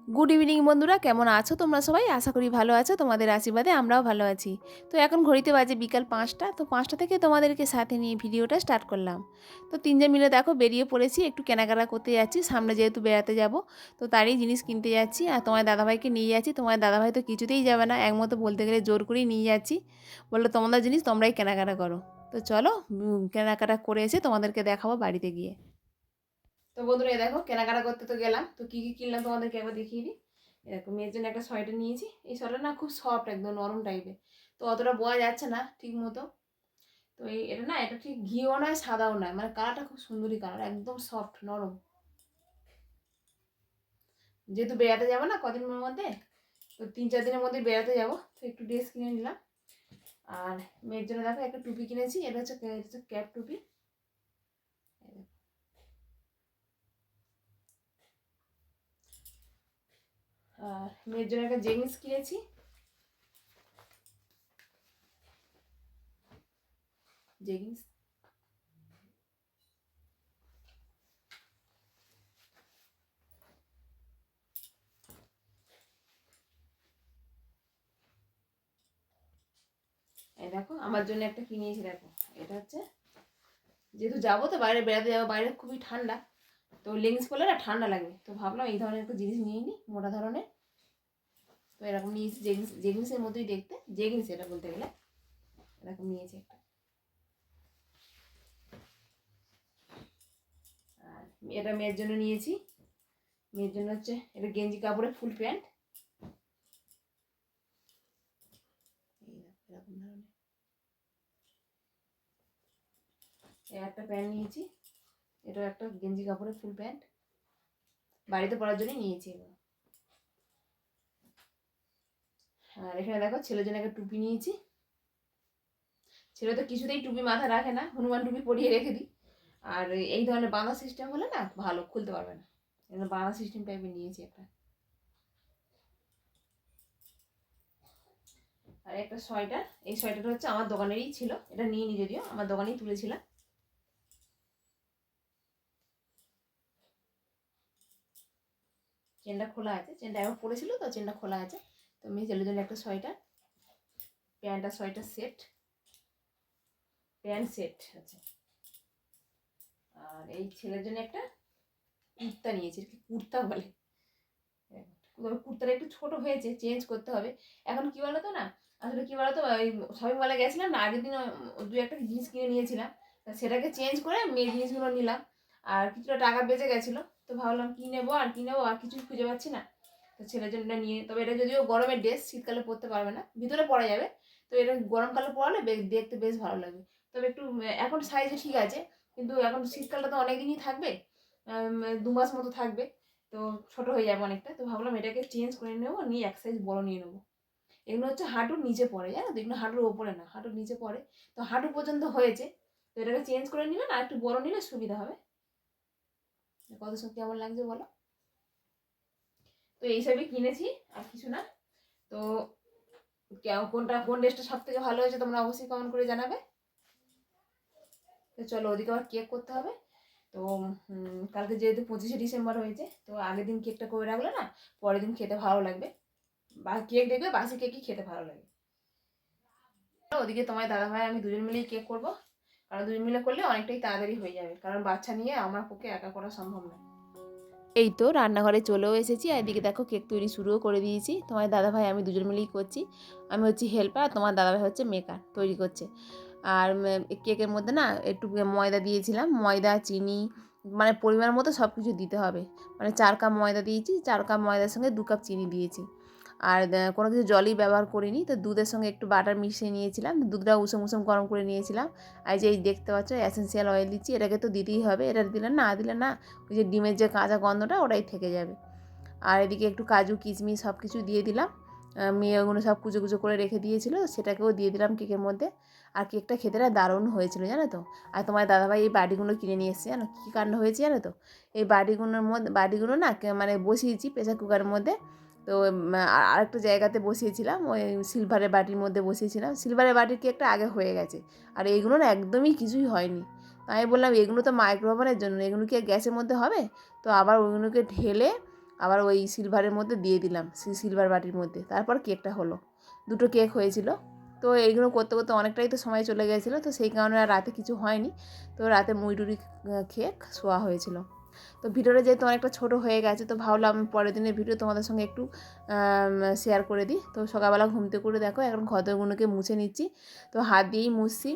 Good evening বন্ধুরা, কেমন আছো তোমরা সবাই? আশা করি ভালো আছো, তোমাদের আশীর্বাদে আমরাও ভালো আছি। তো এখন ঘড়িতে বাজে বিকাল 5টা। তো 5টা থেকে তোমাদেরকে সাথে নিয়ে ভিডিওটা স্টার্ট করলাম। তো তিনজন মিলে দেখো বেরিয়ে পড়েছি, একটু কেনাকাটা করতে যাচ্ছি, সামনে যেহেতু বেড়াতে যাব। তো তারই জিনিস কিনতে যাচ্ছি, আর তোমার দাদাভাইকে নিয়ে যাচ্ছি। তোমার দাদাভাই তো কিছুতেই যাবে না, একমতো বলতে গেলে জোর করেই নিয়ে যাচ্ছি। বললো তোমাদের জিনিস তোমরাই কেনাকাটা করো। তো চলো কেনাকাটা করে এসে তোমাদেরকে দেখাবো বাড়িতে গিয়ে। তো বন্ধুরা দেখো কেনাকাটা করতে তো গেলাম, তো কী কী কিনলাম তোমাদেরকে একবার দেখিয়ে দিই। এরকম মেয়ের জন্য একটা সোয়েটার নিয়েছি। এই সোয়েটার না খুব সফট, একদম নরম টাইপের, তো অতটা বোয়া যাচ্ছে না ঠিক মতো। তো এটা না, এটা ঠিক ঘিও নয় সাদাও নয়, মানে কালারটা খুব সুন্দরী কালার, একদম সফট নরম। যেহেতু বেড়াতে যাবো না কদিনের মধ্যে, তো 3-4 দিনের মধ্যে বেড়াতে যাবো, তো একটু ড্রেস কিনে নিলাম। আর মেয়ের জন্য দেখো একটা টুপি কিনেছি, এটা হচ্ছে ক্যাপ টুপি। আর মেয়ের জন্য একটা জেগিন্স কিনেছি, জেগিন্স। এই দেখো আমার জন্য একটা কিনেছি, দেখো এটা হচ্ছে, যেহেতু যাবো তো বাইরে বেড়াতে যাবো, বাইরে খুবই ঠান্ডা, তো লেগিংস পরলে না ঠান্ডা লাগবে, তো ভাবলাম এই ধরনের একটা জিনিস নিয়ে নিই মোটা ধরনের। তো এরকম নিয়েছি, জেগিংসের মতোই দেখতে, জেগিংস এটা বলতে গেলে, এরকম নিয়েছি একটা। আর এটা মেয়ের জন্য নিয়েছি, মেয়ের জন্য হচ্ছে এটা গেঞ্জি কাপড়ের ফুল প্যান্ট, এরকম ধরনের। একটা প্যান্ট নিয়েছি, এটা একটা গেঞ্জি কাপড়ের ফুল প্যান্ট, বাড়িতে পরার জন্যই নিয়েছি এগুলো। আর এখানে দেখো ছেলের জন্য একটা টুপি নিয়েছি। ছেলে তো কিছুতেই টুপি মাথা রাখে না, হনুমান টুপি পরিয়ে রেখে দিই। আর এই ধরনের বাঁধা সিস্টেম হলে না ভালো, খুলতে পারবে না, এখানে বাঁধা সিস্টেম টাইপের নিয়েছি একটা। আর একটা সোয়েটার, এই সোয়েটারটা হচ্ছে আমার দোকানেরই ছিল, এটা নিয়ে নি, যদিও আমার দোকানেই তুলেছিলাম। চেনটা খোলা আছে, চেনটা একবার পড়েছিল তো, চেনটা খোলা আছে। তো মেয়ে ছেলের জন্য একটা সোয়েটার, প্যান্ট আর সোয়েটার সেট, প্যান্ট সেট আছে। আর এই ছেলের জন্য একটা কুর্তা নিয়েছি, কি কুর্তা বলে, তবে কুর্তাটা একটু ছোট হয়েছে, চেঞ্জ করতে হবে। এখন কি বলতো না, আসলে কি বলতো, ওই শপিং মলে গেছিলাম না আগের দিন, দু একটা জিনিস কিনে নিয়েছিলাম, তা সেটাকে চেঞ্জ করে মেয়ের জিনিসগুলো নিলাম। আর কিছুটা টাকা বেঁচে গেছিলো, তো ভাবলাম কি নেবো আর কি নেবো, আর কিছুই খুঁজে পাচ্ছি না। তো ছেলের জন্য এটা নিয়ে, তবে এটা যদিও গরমের ড্রেস, শীতকালে পরতে পারবে না, ভিতরে পরা যাবে। তো এটা গরমকালে পরালে দেখতে বেশ ভালো লাগবে। তবে একটু এখন সাইজে ঠিক আছে, কিন্তু এখন শীতকালটা তো অনেক দিনই থাকবে, 2 মাস মতো থাকবে, তো ছোট হয়ে যাবে অনেকটা। তো ভাবলাম এটাকে চেঞ্জ করে নেবো, নিয়ে এক সাইজ বড় নিয়ে নেবো। এগুলো হচ্ছে হাঁটুর নিচে পড়ে, জানো তো, এগুলো হাঁটুর ওপরে না, হাঁটুর নিচে পড়ে। তো হাঁটু পর্যন্ত হয়েছে, তো এটাকে চেঞ্জ করে নিলে না একটু বড় নিলে সুবিধা হবে। কত সত্যি কেমন লাগছে বলো। তো এইসবই কিনেছি, আর কিছু না। তো কোন ড্রেসটা সব থেকে ভালো হয়েছে তোমরা অবশ্যই কমেন্ট করে জানাবে। তো চলো ওদিকে আবার কেক করতে হবে। তো কালকে যেহেতু 25শে ডিসেম্বর হয়েছে, তো আগের দিন কেকটা করে রাখলে না পরের দিন খেতে ভালো লাগবে, বা কেক দেখবে বাসি কেকই খেতে ভালো লাগে। ওদিকে তোমার দাদা ভাই আমি দুজন মিলেই কেক করবো, কারণ দুজন মিলে করলে অনেকটাই তাড়াতাড়ি হয়ে যাবে, কারণ বাচ্চা নিয়ে আমার পক্ষে একা করা সম্ভব নয়। এই তো রান্নাঘরে চলেও এসেছি, আর এদিকে দেখো কেক তৈরি শুরুও করে দিয়েছি। তোমার দাদা ভাই আমি দুজন মিলেই করছি, আমি হচ্ছি হেল্পার, আর তোমার দাদা ভাই হচ্ছে মেকার, তৈরি করছে। আর কেকের মধ্যে না একটু ময়দা দিয়েছিলাম, ময়দা চিনি মানে পরিমাণ মতো সব কিছু দিতে হবে। মানে 4 কাপ ময়দা দিয়েছি, 4 কাপ ময়দার সঙ্গে 2 কাপ চিনি দিয়েছি। আর কোনো কিছু জলই ব্যবহার করিনি, তো দুধের সঙ্গে একটু বাটার মিশিয়ে নিয়েছিলাম, দুধটা উষুম উষুম গরম করে নিয়েছিলাম। আর যে এই দেখতে পাচ্ছ এসেন্সিয়াল অয়েল দিচ্ছি, এটাকে তো দিতেই হবে, এটা দিলে না ওই যে ডিমের যে কাঁচা গন্ধটা ওটাই থেকে যাবে। আর এদিকে একটু কাজু কিশমিশ সব কিছু দিয়ে দিলাম, মেয়ে ওগুলো সব কুচো কুচো করে রেখে দিয়েছিল, সেটাকেও দিয়ে দিলাম কেকের মধ্যে। আর কেকটা খেতে না দারুণ হয়েছিল জানো তো। আর তোমার দাদাভাই এই বাটিগুলো কিনে নিয়ে এসেছে, জানো কী কাণ্ড হয়েছে জানো তো। এই বাটিগুলো না মানে বসিয়েছি প্রেসার কুকারের মধ্যে। তো আরেকটা জায়গাতে বসিয়েছিলাম, ওই সিলভারের বাটির মধ্যে বসিয়েছিলাম, সিলভারের বাটির কেকটা আগে হয়ে গেছে, আর এইগুলো না একদমই কিছুই হয়নি। আমি বললাম এগুলো তো মাইক্রোওভেনের জন্য, এগুলো কি গ্যাসের মধ্যে হবে। তো আবার ওইগুলোকে ঢেলে আবার ওই সিলভারের মধ্যে দিয়ে দিলাম, সিলভার বাটির মধ্যে। তারপর কেকটা হলো, 2টো কেক হয়েছিল। তো এইগুলো করতে করতে অনেকটাই তো সময় চলে গেছিলো, তো সেই কারণে আর রাতে কিছু হয়নি। তো রাতে মুড়ি টুড়ি খেয়ে শোয়া হয়েছিল। তো ভিডিওটা যেহেতু অনেকটা ছোটো হয়ে গেছে, তো ভাবলাম পরের দিনের ভিডিও তোমাদের সঙ্গে একটু শেয়ার করে দিই। তো সকালবেলা ঘুম থেকে উঠে দেখো এখন ঘরদোরগুলোকে মুছে নিচ্ছি। তো হাত দিয়েই মুছছি,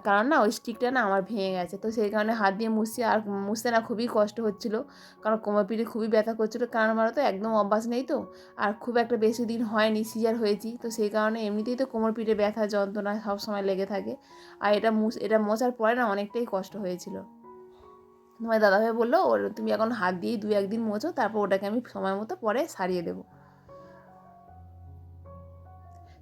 কারণ না ওই স্টিকটা না আমার ভেঙে গেছে, তো সেই কারণে হাত দিয়ে মুছছি। আর মুছতে না খুবই কষ্ট হচ্ছিলো, কারণ কোমর পিঠে খুবই ব্যথা করছিলো। কারণ আমার তো একদম অভ্যাস নেই, তো আর খুব একটা বেশি দিন হয়নি সিজার হয়েছি, তো সেই কারণে এমনিতেই তো কোমর পিঠে ব্যথা যন্ত্রণা সব সময় লেগে থাকে। আর এটা মোছার পরে না অনেকটাই কষ্ট হয়েছিল। তোমার দাদাভাই বললো ওর তুমি এখন হাত দিয়েই 2-1 দিন মোছো, তারপর ওটাকে আমি সময় মতো পরে সারিয়ে দেবো।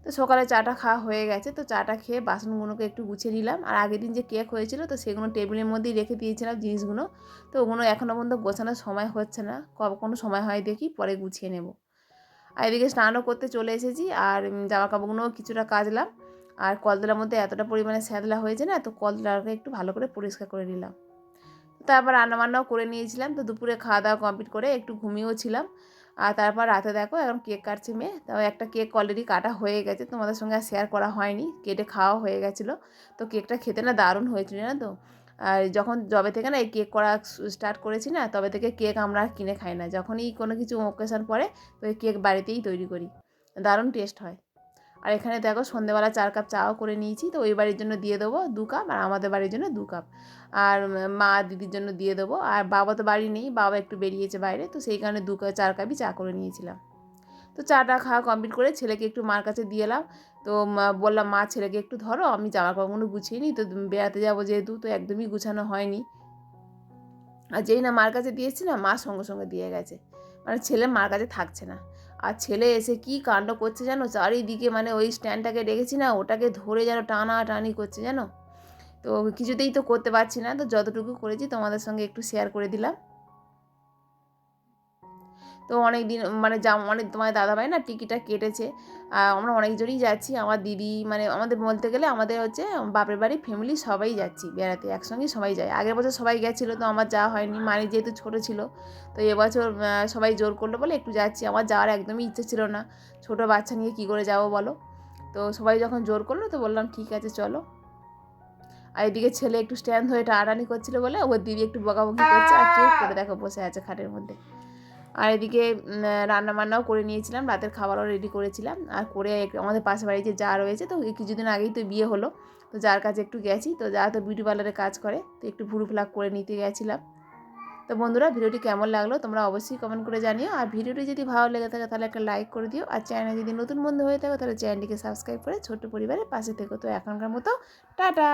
তো সকালে চাটা খাওয়া হয়ে গেছে, তো চাটা খেয়ে বাসনগুলোকে একটু গুছিয়ে নিলাম। আর আগের দিন যে কেক হয়েছিল, তো সেগুলো টেবিলের মধ্যেই রেখে দিয়েছিলাম জিনিসগুলো। তো ওগুলো এখনও পর্যন্ত গোছানোর সময় হচ্ছে না, কোনো সময় হয় দেখি পরে গুছিয়ে নেব। আর এদিকে স্নানও করতে চলে এসেছি, আর জামা কাপড়গুলোও কিছুটা কাচলাম। আর কলতলার মধ্যে এতটা পরিমাণে শ্যাতলা হয়েছে না, তো কলতলাকে একটু ভালো করে পরিষ্কার করে নিলাম। তারপর রান্নাবান্নাও করে নিয়েছিলাম। তো দুপুরে খাওয়া দাওয়া কমপ্লিট করে একটু ঘুমিয়েও ছিলাম। আর তারপর রাতে দেখো এখন কেক কাটছে মেয়ে। তাও একটা কেক অলরেডি কাটা হয়ে গেছে, তোমাদের সঙ্গে আর শেয়ার করা হয়নি, কেটে খাওয়া হয়ে গেছিলো। তো কেকটা খেতে না দারুণ হয়েছিল না তো। আর যবে থেকে না এই কেক করা স্টার্ট করেছি না, তবে থেকে কেক আমরা আর কিনে খাই না। যখনই কোনো কিছু অকেশন পড়ে, তো এই কেক বাড়িতেই তৈরি করি, দারুণ টেস্ট হয়। আর এখানে দেখো সন্ধ্যেবেলা 4 কাপ চাও করে নিয়েছি। তো ওই বাড়ির জন্য দিয়ে দেবো 2 কাপ, আর আমাদের বাড়ির জন্য 2 কাপ, আর মা দিদির জন্য দিয়ে দেবো। আর বাবা তো বাড়ি নেই, বাবা একটু বেরিয়েছে বাইরে, তো সেই কারণে 4 কাপই চা করে নিয়েছিলাম। তো চাটা খাওয়া কমপ্লিট করে ছেলেকে একটু মার কাছে দিয়ে এলাম। তো বললাম মা ছেলেকে একটু ধরো, আমি জামা কাপড়গুলো গুছিয়ে নিই, তো বেড়াতে যাবো যেহেতু, তো একদমই গুছানো হয়নি। আর যেই না মার কাছে দিয়েছি না, মা সঙ্গে সঙ্গে দিয়ে গেছে, মানে ছেলে মার কাছে থাকছে না। আর ছেলে এসে কি কাণ্ড করছে জানো, চারিদিকে মানে ওই স্ট্যান্ডটাকে রেখেছি না, ওটাকে ধরে যেন টানাটানি করছে জানো। তো কিছুতেই তো করতে পারছি না, তো যতটুকু করেছি তোমাদের সঙ্গে একটু শেয়ার করে দিলাম। তো অনেক দিন মানে অনেক তোমার দাদাভাই না টিকিটটা কেটেছে। আমরা অনেকজনই যাচ্ছি, আমার দিদি মানে আমাদের বলতে গেলে আমাদের হচ্ছে বাপের বাড়ি ফ্যামিলি সবাই যাচ্ছি বেড়াতে, একসঙ্গেই সবাই যায়। আগের বছর সবাই গেছিলো, তো আমার যাওয়া হয়নি, মানি যেহেতু ছোটো ছিল। তো এবছর সবাই জোর করলো বলে একটু যাচ্ছি। আমার যাওয়ার একদমই ইচ্ছে ছিল না, ছোটো বাচ্চা নিয়ে কী করে যাবো বলো। তো সবাই যখন জোর করলো, তো বললাম ঠিক আছে চলো। আর এদিকে ছেলে একটু স্ট্যান্ড হয়ে টানাটানি করছিল বলে ওর দিদি একটু বকাবকি করছে, আর চুপ করে দেখো বসে আছে খাটের মধ্যে। আর এদিকে রান্না বান্নাও করে নিয়েছিলাম, রাতের খাবারও রেডি করেছিলাম। আর করে আমাদের পাশে বাড়ি যে যা রয়েছে, তো কিছুদিন আগেই তো বিয়ে হলো, তো যার কাছে একটু গেছি। তো যা তো বিউটি পার্লারে কাজ করে, তো একটু ভুরু প্লাক করে নিতে গেছিলাম। তো বন্ধুরা ভিডিওটি কেমন লাগলো তোমরা অবশ্যই কমেন্ট করে জানিও। আর ভিডিওটি যদি ভালো লেগে থাকে তাহলে একটা লাইক করে দিও। আর চ্যানেলে যদি নতুন বন্ধু হয়ে থাকো তাহলে চ্যানেলটিকে সাবস্ক্রাইব করে ছোট্ট পরিবারের পাশে থেকো। তো এখনকার মতো টাটা।